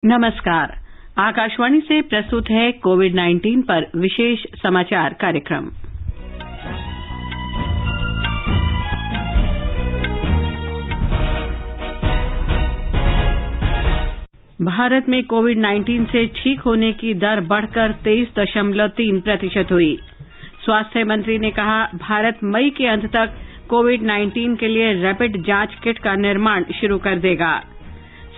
नमस्कार। आकाशवाणी से प्रस्तुत है कोविड-19 पर विशेष समाचार कार्यक्रम। भारत में कोविड-19 से ठीक होने की दर बढ़कर 23.3% हुई। स्वास्थ्य मंत्री ने कहा, भारत मई के अंत तक कोविड-19 के लिए रैपिड जांच किट का निर्माण शुरू कर देगा।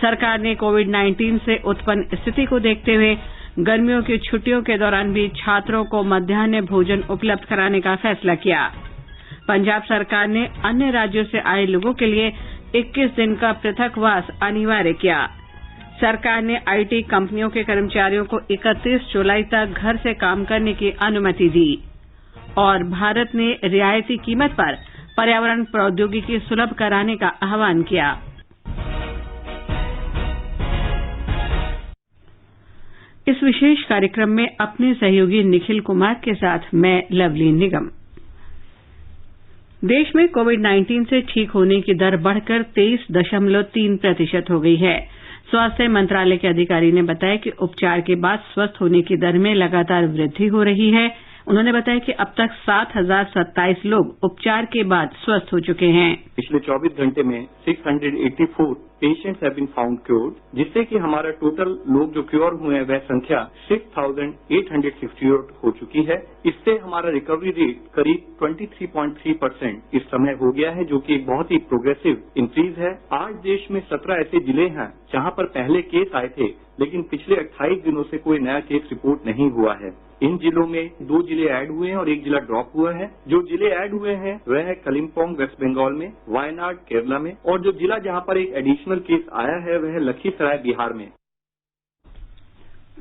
सरकार ने कोविड-19 से उत्पन्न स्थिति को देखते हुए गर्मियों की छुट्टियों के दौरान भी छात्रों को मध्याह्न भोजन उपलब्ध कराने का फैसला किया। पंजाब सरकार ने अन्य राज्यों से आए लोगों के लिए 21 दिन का पृथकवास अनिवार्य किया। सरकार ने आईटी कंपनियों के कर्मचारियों को 31 जुलाई तक घर से काम करने की अनुमति दी और भारत ने रियायती कीमत पर पर्यावरण प्रौद्योगिकी सुलभ कराने का आह्वान किया। इस विशेष कार्यक्रम में अपने सहयोगी निखिल कुमार के साथ मैं लवली निगम। देश में कोविड-19 से ठीक होने की दर बढ़कर 23.3% हो गई है। स्वास्थ्य मंत्रालय के अधिकारी ने बताया कि उपचार के बाद स्वस्थ होने की दर में लगातार वृद्धि हो रही है। उन्होंने बताया कि अब तक 7,027 लोग उपचार के बाद स्वस्थ हो चुके हैं। पिछले 24 घंटे में 684 patients have been found cured, जिससे कि हमारा टोटल लोग जो क्योर हुए हैं वह संख्या 6,868 हो चुकी है। इससे हमारा रिकवरी रेट करीब 23.3% इस समय हो गया है, जो कि एक बहुत ही प्रोग्रेसिव इंक्रीज है। आज देश में 17 ऐसे जिले हैं जहां पर पहले केस आए थे, लेकिन पिछले 28 दिनों से कोई नया केस रिपोर्ट नहीं हुआ है। इन जिलों में 2 जिले ऐड हुए हैं और 1 जिला ड्रॉप हुआ है। जो जिले ऐड हुए हैं वह है कलिम्पोंग वेस्ट बंगाल में, वायनाड केरला में, और जो जिला जहां पर एक एडिशनल केस आया है वह है लखीसराय बिहार में।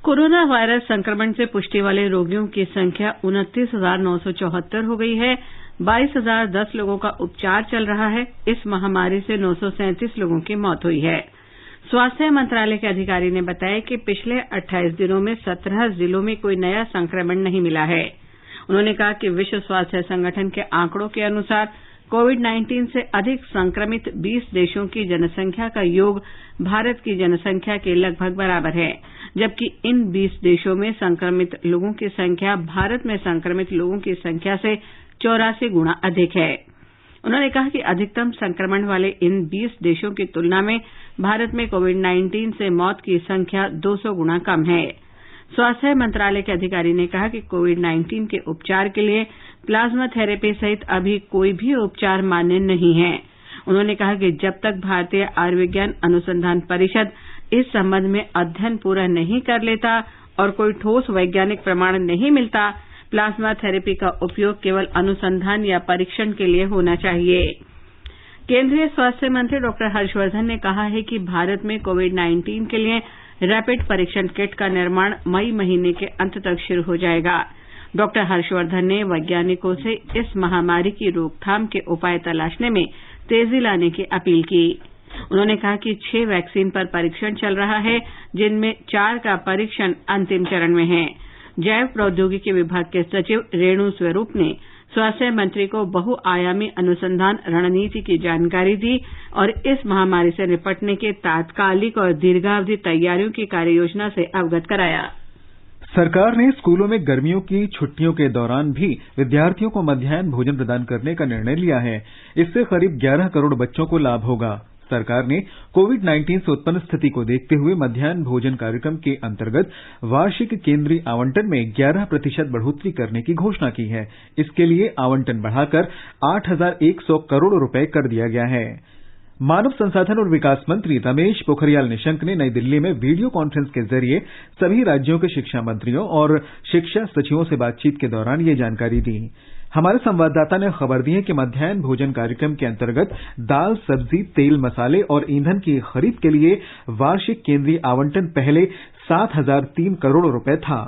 कोरोना वायरस संक्रमण से पुष्टि वाले रोगियों की संख्या 29,974 हो गई है। 22,010 लोगों का उपचार चल रहा है। इस महामारी से 937 लोगों की मौत हुई है। स्वास्थ्य मंत्रालय के अधिकारी ने बताया कि पिछले 28 दिनों में 17 जिलों में कोई नया संक्रमण नहीं मिला है। उन्होंने कहा कि विश्व स्वास्थ्य संगठन के आंकड़ों के अनुसार कोविड-19 से अधिक संक्रमित 20 देशों की जनसंख्या का योग भारत की जनसंख्या के लगभग बराबर है, जबकि इन 20 देशों में संक्रमित लोगों की संख्या भारत में संक्रमित लोगों की संख्या से 84 गुना अधिक है। उन्होंने कहा कि अधिकतम संक्रमण वाले इन 20 देशों की तुलना में भारत में कोविड-19 से मौत की संख्या 200 गुना कम है। स्वास्थ्य मंत्रालय के अधिकारी ने कहा कि कोविड-19 के उपचार के लिए प्लाज्मा थेरेपी सहित अभी कोई भी उपचार मान्य नहीं है। उन्होंने कहा कि जब तक भारतीय आयुर्विज्ञान अनुसंधान परिषद इस संबंध में अध्ययन पूरा नहीं कर लेता और कोई ठोस वैज्ञानिक प्रमाण नहीं मिलता, प्लाज्मा थेरेपी का उपयोग केवल अनुसंधान या परीक्षण के लिए होना चाहिए। केंद्रीय स्वास्थ्य मंत्री डॉक्टर हर्षवर्धन ने कहा है कि भारत में कोविड-19 के लिए रैपिड परीक्षण किट का निर्माण मई महीने के अंत तक शुरू हो जाएगा। डॉक्टर हर्षवर्धन ने वैज्ञानिकों से इस महामारी की रोकथाम के उपाय तलाशने में तेजी लाने की अपील की। उन्होंने कहा कि 6 वैक्सीन पर परीक्षण चल रहा है, जिनमें 4 का परीक्षण अंतिम चरण में है। जैव प्रौद्योगिकी विभाग के सचिव रेणु स्वरूप ने स्वास्थ्य मंत्री को बहुआयामी अनुसंधान रणनीति की जानकारी दी और इस महामारी से निपटने के तात्कालिक और दीर्घावधि तैयारियों की कार्ययोजना से अवगत कराया। सरकार ने स्कूलों में गर्मियों की छुट्टियों के दौरान भी विद्यार्थियों को मध्याह्न भोजन प्रदान करने का निर्णय लिया है। इससे करीब 11 करोड़ बच्चों को लाभ होगा। सरकार ने कोविड-19 से उत्पन्न स्थिति को देखते हुए मध्याह्न भोजन कार्यक्रम के अंतर्गत वार्षिक केंद्रीय आवंटन में 11% बढ़ोतरी करने की घोषणा की है। इसके लिए आवंटन बढ़ाकर 8,100 करोड़ रुपए कर दिया गया है। मानव संसाधन और विकास मंत्री रमेश पोखरियाल निशंक ने नई दिल्ली में वीडियो कॉन्फ्रेंस के जरिए सभी राज्यों के शिक्षा मंत्रियों और शिक्षा सचिवों से बातचीत के दौरान ये जानकारी दी। हमारे संवाददाता ने खबर दी है कि मध्याह्न भोजन कार्यक्रम के अंतर्गत दाल, सब्जी, तेल, मसाले और ईंधन की खरीद के लिए वार्षिक केंद्रीय आवंटन पहले 7,003 करोड़ रुपए था।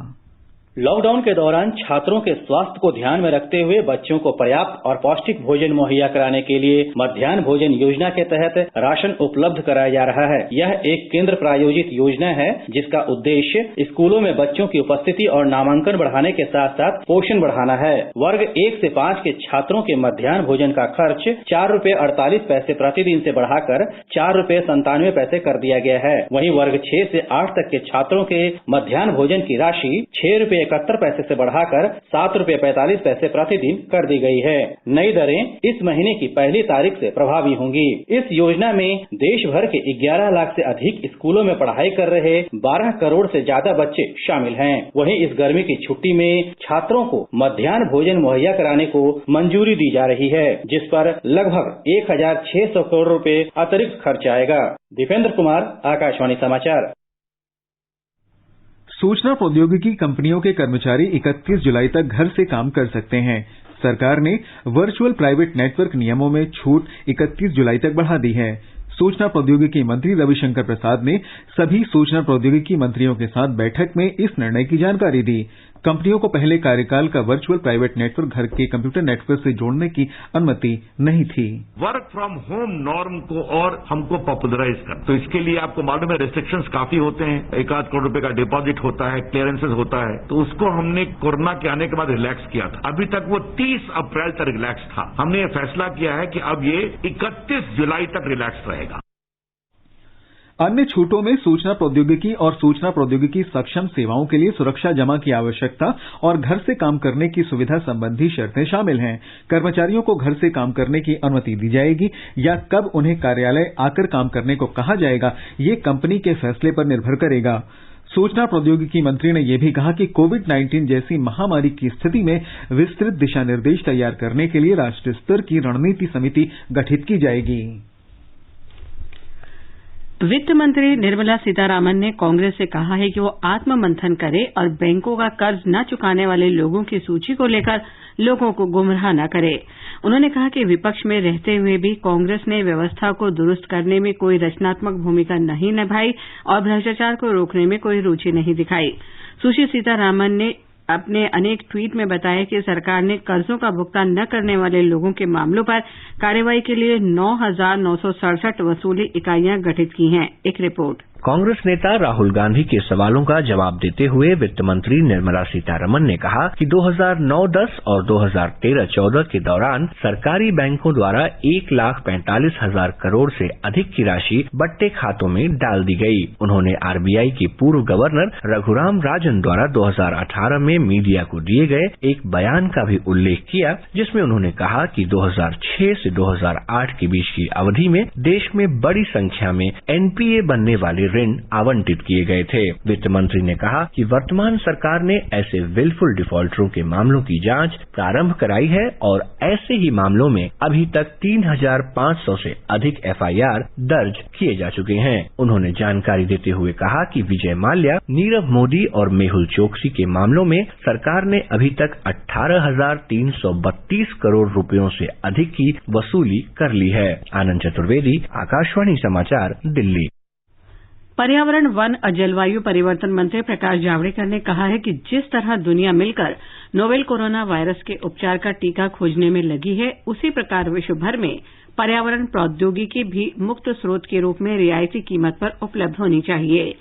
लॉकडाउन के दौरान छात्रों के स्वास्थ्य को ध्यान में रखते हुए बच्चों को पर्याप्त और पौष्टिक भोजन मुहैया कराने के लिए मध्याह्न भोजन योजना के तहत राशन उपलब्ध कराया जा रहा है। यह एक केंद्र प्रायोजित योजना है जिसका उद्देश्य स्कूलों में बच्चों की उपस्थिति और नामांकन बढ़ाने के साथ साथ पोषण बढ़ाना है। वर्ग 1 से 5 के छात्रों के मध्याह्न भोजन का खर्च ₹4.48 प्रतिदिन से बढ़ाकर ₹4.97 कर दिया गया है। वहीं वर्ग 6 से 8 तक के छात्रों के मध्याह्न भोजन की राशि ₹6.71 से बढ़ाकर ₹7.45 प्रतिदिन कर दी गई है। नई दरें इस महीने की पहली तारीख से प्रभावी होंगी। इस योजना में देश भर के 11 लाख से अधिक स्कूलों में पढ़ाई कर रहे 12 करोड़ से ज्यादा बच्चे शामिल हैं। वहीं इस गर्मी की छुट्टी में छात्रों को मध्याह्न भोजन मुहैया कराने को मंजूरी दी जा रही है, जिस पर लगभग 1,600 करोड़ रुपए अतिरिक्त खर्च आएगा। दीपेंद्र कुमार, आकाशवाणी समाचार। सूचना प्रौद्योगिकी कंपनियों के कर्मचारी 31 जुलाई तक घर से काम कर सकते हैं। सरकार ने वर्चुअल प्राइवेट नेटवर्क नियमों में छूट 31 जुलाई तक बढ़ा दी है। सूचना प्रौद्योगिकी मंत्री रविशंकर प्रसाद ने सभी सूचना प्रौद्योगिकी मंत्रियों के साथ बैठक में इस निर्णय की जानकारी दी। कंपनियों को पहले कार्यकाल का वर्चुअल प्राइवेट नेटवर्क घर के कंप्यूटर नेटवर्क से जोड़ने की अनुमति नहीं थी। वर्क फ्रॉम होम नॉर्म को और हमको पॉपुलराइज कर, तो इसके लिए आपको मालूम है रिस्ट्रिक्शंस काफी होते हैं। 1-8 करोड़ रुपए का डिपॉजिट होता है, क्लियरेंसेस होता है, तो उसको हमने कोरोना के आने के बाद रिलैक्स किया था। अभी तक वो 30 अप्रैल तक रिलैक्स था। हमने ये फैसला किया है कि अब ये 31 जुलाई तक रिलैक्स रहेगा। अन्य छूटों में सूचना प्रौद्योगिकी और सूचना प्रौद्योगिकी सक्षम सेवाओं के लिए सुरक्षा जमा की आवश्यकता और घर से काम करने की सुविधा संबंधी शर्तें शामिल हैं। कर्मचारियों को घर से काम करने की अनुमति दी जाएगी या कब उन्हें कार्यालय आकर काम करने को कहा जाएगा, ये कंपनी के फैसले पर निर्भर करेगा। सूचना प्रौद्योगिकी मंत्री ने यह भी कहा कि कोविड-19 जैसी महामारी की स्थिति में विस्तृत दिशा निर्देश तैयार करने के लिए राष्ट्रीय स्तर की रणनीति समिति गठित की जाएगी। वित्त मंत्री निर्मला सीतारामन ने कांग्रेस से कहा है कि वो आत्ममंथन करे और बैंकों का कर्ज न चुकाने वाले लोगों की सूची को लेकर लोगों को गुमराह न करे। उन्होंने कहा कि विपक्ष में रहते हुए भी कांग्रेस ने व्यवस्था को दुरुस्त करने में कोई रचनात्मक भूमिका नहीं निभाई और भ्रष्टाचार को रोकने में कोई रुचि नहीं दिखाई। सुश्री सीतारामन ने अपने अनेक ट्वीट में बताया कि सरकार ने कर्जों का भुगतान न करने वाले लोगों के मामलों पर कार्रवाई के लिए 9,967 वसूली इकाइयां गठित की हैं। एक रिपोर्ट। कांग्रेस नेता राहुल गांधी के सवालों का जवाब देते हुए वित्त मंत्री निर्मला सीतारमण ने कहा कि 2009-10 और 2013-14 के दौरान सरकारी बैंकों द्वारा 1,45,000 करोड़ से अधिक की राशि बट्टे खातों में डाल दी गई। उन्होंने आरबीआई के पूर्व गवर्नर रघुराम राजन द्वारा 2018 में मीडिया को दिए गए एक बयान का भी उल्लेख किया, जिसमें उन्होंने कहा कि 2006 से 2008 के बीच की अवधि में देश में बड़ी संख्या में एनपीए बनने वाले ऋण आवंटित किए गए थे। वित्त मंत्री ने कहा कि वर्तमान सरकार ने ऐसे विलफुल डिफॉल्टरों के मामलों की जांच प्रारंभ कराई है और ऐसे ही मामलों में अभी तक 3,500 से अधिक एफआईआर दर्ज किए जा चुके हैं। उन्होंने जानकारी देते हुए कहा कि विजय माल्या, नीरव मोदी और मेहुल चोकसी के मामलों में सरकार ने अभी तक 18,332 करोड़ रुपयों से अधिक की वसूली कर ली है। आनंद चतुर्वेदी, आकाशवाणी समाचार, दिल्ली। पर्यावरण, वन और जलवायु परिवर्तन मंत्री प्रकाश जावड़ेकर ने कहा है कि जिस तरह दुनिया मिलकर नोवेल कोरोना वायरस के उपचार का टीका खोजने में लगी है, उसी प्रकार विश्व भर में पर्यावरण प्रौद्योगिकी भी मुक्त स्रोत के रूप में रियायती कीमत पर उपलब्ध होनी चाहिए।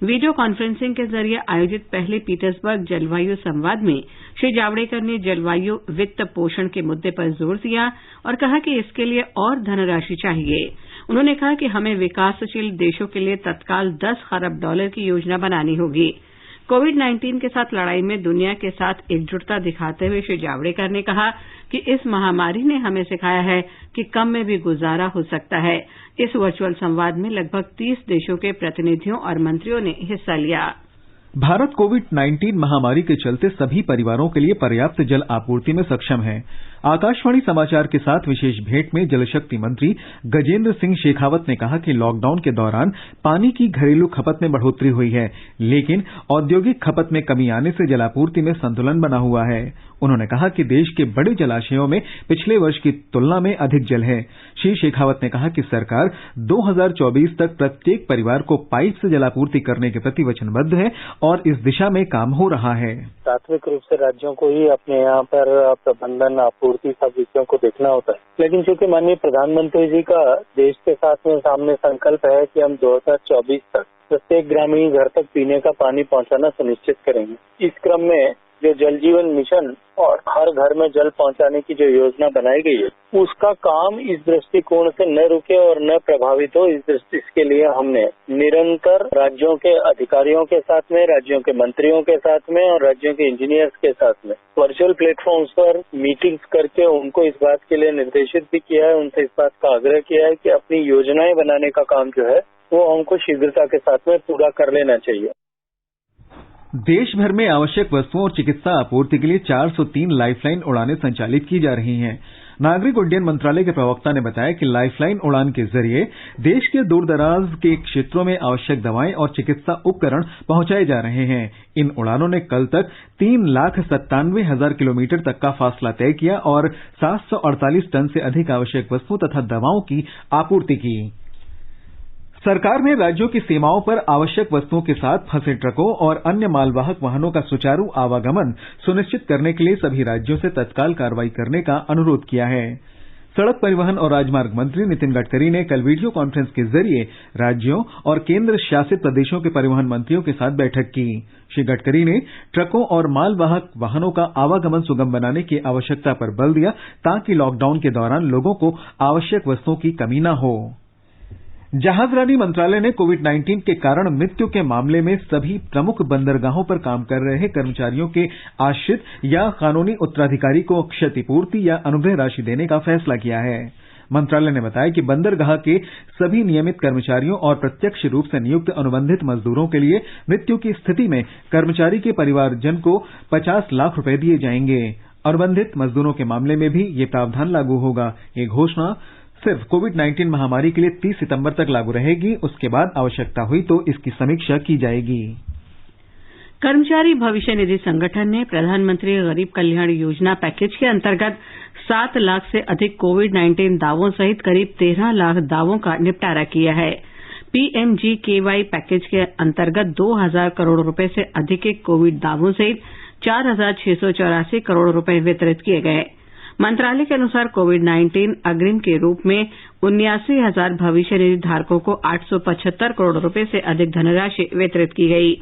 वीडियो कॉन्फ्रेंसिंग के जरिए आयोजित पहले पीटर्सबर्ग जलवायु संवाद में श्री जावड़ेकर ने जलवायु वित्त पोषण के मुद्दे पर जोर दिया और कहा कि इसके लिए और धनराशि चाहिए। उन्होंने कहा कि हमें विकासशील देशों के लिए तत्काल $10 खरब की योजना बनानी होगी। कोविड-19 के साथ लड़ाई में दुनिया के साथ एकजुटता दिखाते हुए श्री जावड़ेकर ने कहा कि इस महामारी ने हमें सिखाया है कि कम में भी गुजारा हो सकता है। इस वर्चुअल संवाद में लगभग 30 देशों के प्रतिनिधियों और मंत्रियों ने हिस्सा लिया। भारत कोविड-19 महामारी के चलते सभी परिवारों के लिए पर्याप्त जल आपूर्ति में सक्षम है। आकाशवाणी समाचार के साथ विशेष भेंट में जल शक्ति मंत्री गजेंद्र सिंह शेखावत ने कहा कि लॉकडाउन के दौरान पानी की घरेलू खपत में बढ़ोतरी हुई है, लेकिन औद्योगिक खपत में कमी आने से जलापूर्ति में संतुलन बना हुआ है। उन्होंने कहा कि देश के बड़े जलाशयों में पिछले वर्ष की तुलना में अधिक जल है। श्री शेखावत ने कहा कि सरकार 2024 तक प्रत्येक परिवार को पाइप से जलापूर्ति करने के प्रति वचनबद्ध है और इस दिशा में काम हो रहा है। प्राथमिक रूप से राज्यों को ही अपने यहाँ पर प्रबंधन, आपूर्ति सब विषयों को देखना होता है, लेकिन चूंकि माननीय प्रधानमंत्री जी का देश के साथ में सामने संकल्प है कि हम 2024 तक प्रत्येक ग्रामीण घर तक पीने का पानी पहुंचाना सुनिश्चित करेंगे। इस क्रम में जो जल जीवन मिशन और हर घर में जल पहुंचाने की जो योजना बनाई गई है, उसका काम इस दृष्टिकोण से न रुके और न प्रभावित हो, इस दृष्टि के लिए हमने निरंतर राज्यों के अधिकारियों के साथ में, राज्यों के मंत्रियों के साथ में और राज्यों के इंजीनियर्स के साथ में वर्चुअल प्लेटफॉर्म्स पर मीटिंग्स करके उनको इस बात के लिए निर्देशित भी किया है, उनसे इस बात का आग्रह किया है कि अपनी योजनाएं बनाने का काम जो है वो हमको शीघ्रता के साथ में पूरा कर लेना चाहिए। देश भर में आवश्यक वस्तुओं और चिकित्सा आपूर्ति के लिए 403 लाइफलाइन उड़ानें संचालित की जा रही हैं। नागरिक उड्डयन मंत्रालय के प्रवक्ता ने बताया कि लाइफलाइन उड़ान के जरिए देश के दूरदराज के क्षेत्रों में आवश्यक दवाएं और चिकित्सा उपकरण पहुंचाए जा रहे हैं। इन उड़ानों ने कल तक 3,97,000 किलोमीटर तक का फासला तय किया और 748 टन से अधिक आवश्यक वस्तुओं तथा दवाओं की आपूर्ति की। सरकार ने राज्यों की सीमाओं पर आवश्यक वस्तुओं के साथ फंसे ट्रकों और अन्य मालवाहक वाहनों का सुचारू आवागमन सुनिश्चित करने के लिए सभी राज्यों से तत्काल कार्रवाई करने का अनुरोध किया है। सड़क परिवहन और राजमार्ग मंत्री नितिन गडकरी ने कल वीडियो कॉन्फ्रेंस के जरिए राज्यों और केंद्र शासित प्रदेशों के परिवहन मंत्रियों के साथ बैठक की। श्री गडकरी ने ट्रकों और मालवाहक वाहनों का आवागमन सुगम बनाने की आवश्यकता पर बल दिया ताकि लॉकडाउन के दौरान लोगों को आवश्यक वस्तुओं की कमी न हो। जहाजरानी मंत्रालय ने कोविड-19 के कारण मृत्यु के मामले में सभी प्रमुख बंदरगाहों पर काम कर रहे कर्मचारियों के आश्रित या कानूनी उत्तराधिकारी को क्षतिपूर्ति या अनुग्रह राशि देने का फैसला किया है। मंत्रालय ने बताया कि बंदरगाह के सभी नियमित कर्मचारियों और प्रत्यक्ष रूप से नियुक्त अनुबंधित मजदूरों के लिए मृत्यु की स्थिति में कर्मचारी के परिवारजन को 50 लाख रुपए दिए जाएंगे। अनुबंधित मजदूरों के मामले में भी ये प्रावधान लागू होगा। ये घोषणा सिर्फ कोविड-19 महामारी के लिए 30 सितंबर तक लागू रहेगी। उसके बाद आवश्यकता हुई तो इसकी समीक्षा की जाएगी। कर्मचारी भविष्य निधि संगठन ने प्रधानमंत्री गरीब कल्याण योजना पैकेज के अंतर्गत 7 लाख से अधिक कोविड-19 दावों सहित करीब 13 लाख दावों का निपटारा किया है। पीएमजीकेवाई पैकेज के अंतर्गत 2,000 करोड़ रुपए से अधिक के कोविड दावों सहित 4,684 करोड़ रुपए वितरित किए गए। मंत्रालय के अनुसार कोविड-19 अग्रिम के रूप में 79,000 भविष्य निधि धारकों को 875 करोड़ रुपए से अधिक धनराशि वितरित की गई।